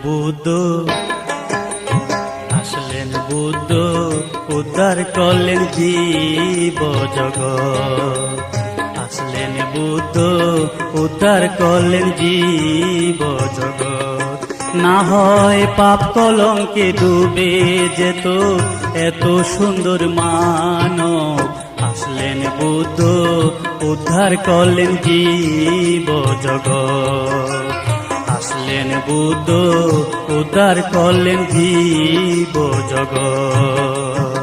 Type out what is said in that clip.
বুদ্ধ, আসলেন বুদ্ধ, উদ্ধার করলেন জীব জগৎ। আসলেন বুদ্ধ, উদ্ধার করলেন জীব জগৎ। না হয় পাপ কলঙ্কে ডুবে যেত এত সুন্দর মানব। আসলেন বুদ্ধ, উদ্ধার করলেন জীব জগৎ। আসলেন বুদ্ধ, উদ্ধার করলেন জীব জগৎ।